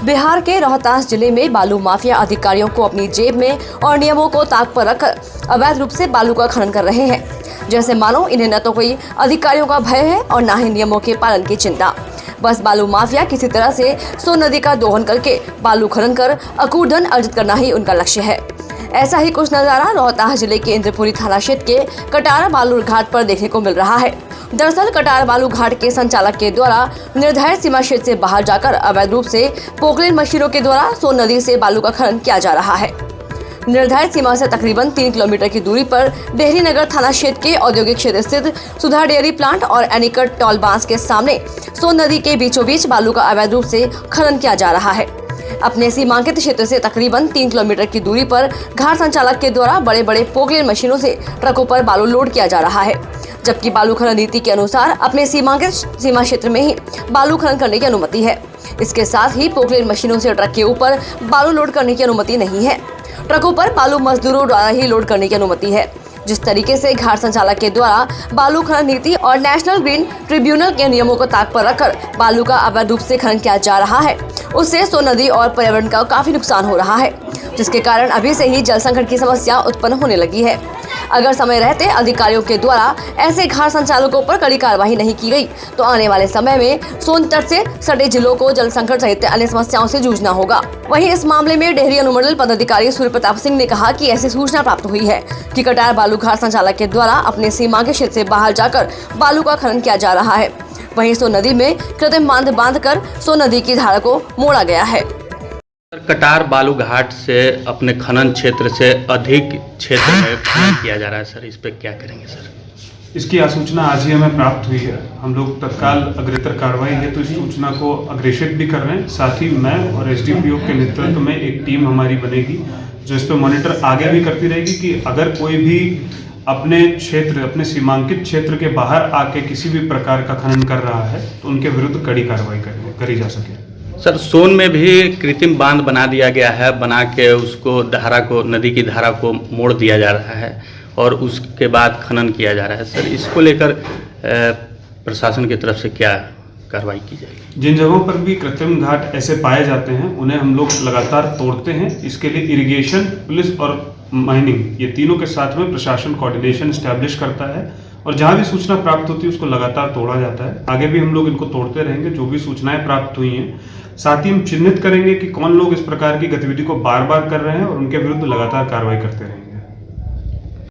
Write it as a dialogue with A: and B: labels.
A: बिहार के रोहतास जिले में बालू माफिया अधिकारियों को अपनी जेब में और नियमों को ताक पर रखकर अवैध रूप से बालू का खनन कर रहे हैं। जैसे मानो इन्हें न तो कोई अधिकारियों का भय है और न ही नियमों के पालन की चिंता। बस बालू माफिया किसी तरह से सोन नदी का दोहन करके बालू खनन कर अकूत धन अर्जित करना ही उनका लक्ष्य है। ऐसा ही कुछ नजारा रोहतास जिले के इंद्रपुरी थाना क्षेत्र के कटार बालू घाट पर देखने को मिल रहा है। दरअसल कटार बालू घाट के संचालक के द्वारा निर्धारित सीमा क्षेत्र से बाहर जाकर अवैध रूप से पोकलेन मशीनों के द्वारा सोन नदी से बालू का खनन किया जा रहा है। निर्धारित सीमा से तकरीबन 3 किलोमीटर की दूरी पर डेहरी नगर थाना क्षेत्र के औद्योगिक क्षेत्र स्थित सुधा डेयरी प्लांट और एनीकट टॉल बांस के सामने सोन नदी के बीचों बीच बालू का अवैध रूप से खनन किया जा रहा है। अपने सीमांकित क्षेत्र से तकरीबन 3 किलोमीटर की दूरी पर घाट संचालक के द्वारा बड़े बड़े पोकलेन मशीनों से ट्रकों पर बालू लोड किया जा रहा है, जबकि बालू खनन नीति के अनुसार अपने सीमांकित सीमा क्षेत्र में ही बालू खनन करने की अनुमति है। इसके साथ ही पोकलेन मशीनों से ट्रक के ऊपर बालू लोड करने की अनुमति नहीं है। ट्रकों पर बालू मजदूरों द्वारा ही लोड करने की अनुमति है। जिस तरीके से घाट संचालक के द्वारा बालू खनन नीति और नेशनल ग्रीन ट्रिब्यूनल के नियमों को ताक पर रखकर बालू का अवैध रूप से खनन किया जा रहा है, उससे सोन नदी और पर्यावरण का काफी नुकसान हो रहा है, जिसके कारण अभी से ही जल संकट की समस्या उत्पन्न होने लगी है। अगर समय रहते अधिकारियों के द्वारा ऐसे घाट संचालकों पर कड़ी कार्रवाई नहीं की गई तो आने वाले समय में सोन तट से सटे जिलों को जल संकट सहित अन्य समस्याओं से जूझना होगा। वहीं इस मामले में डेहरी अनुमंडल पदाधिकारी सूर्य प्रताप सिंह ने कहा कि ऐसी सूचना प्राप्त हुई है कि कटार बालू घाट संचालक के द्वारा अपने सीमा के क्षेत्र से बाहर जाकर बालू का खनन किया जा रहा है। वहीं सोन नदी में कृत्रिम बांध बांधकर सोन नदी की धारा को मोड़ा गया है।
B: कटार बालू घाट से अपने खनन क्षेत्र से अधिक क्षेत्र में खनन किया जा रहा है सर, इस पे क्या करेंगे सर?
C: इसकी आसूचना आज ही हमें प्राप्त हुई है। हम लोग तत्काल अग्रेतर कार्रवाई है तो इस सूचना को अग्रेषित भी कर रहे हैं। साथ ही मैं और एसडीपीओ के नेतृत्व में एक टीम हमारी बनेगी जो इस पर मॉनिटर आगे भी करती रहेगी कि अगर कोई भी अपने क्षेत्र अपने सीमांकित क्षेत्र के बाहर आके किसी भी प्रकार का खनन कर रहा है तो उनके विरुद्ध कड़ी कार्रवाई करी जा सके।
B: सर, सोन में भी कृत्रिम बांध बना दिया गया है, बना के उसको धारा को नदी की धारा को मोड़ दिया जा रहा है और उसके बाद खनन किया जा रहा है। सर, इसको लेकर प्रशासन की तरफ से क्या कार्रवाई की जाएगी?
C: जिन जगहों पर भी कृत्रिम घाट ऐसे पाए जाते हैं उन्हें हम लोग लगातार तोड़ते हैं। इसके लिए इरिगेशन, पुलिस और माइनिंग ये तीनों के साथ में प्रशासन कोऑर्डिनेशन एस्टैब्लिश करता है और जहां भी सूचना प्राप्त होती है उसको लगातार तोड़ा जाता है। आगे भी हम लोग इनको तोड़ते रहेंगे जो भी सूचनाएं प्राप्त हुई हैं। साथ ही हम चिन्हित करेंगे कि कौन लोग इस प्रकार की गतिविधि को बार बार कर रहे हैं और उनके विरुद्ध लगातार कार्रवाई करते रहेंगे।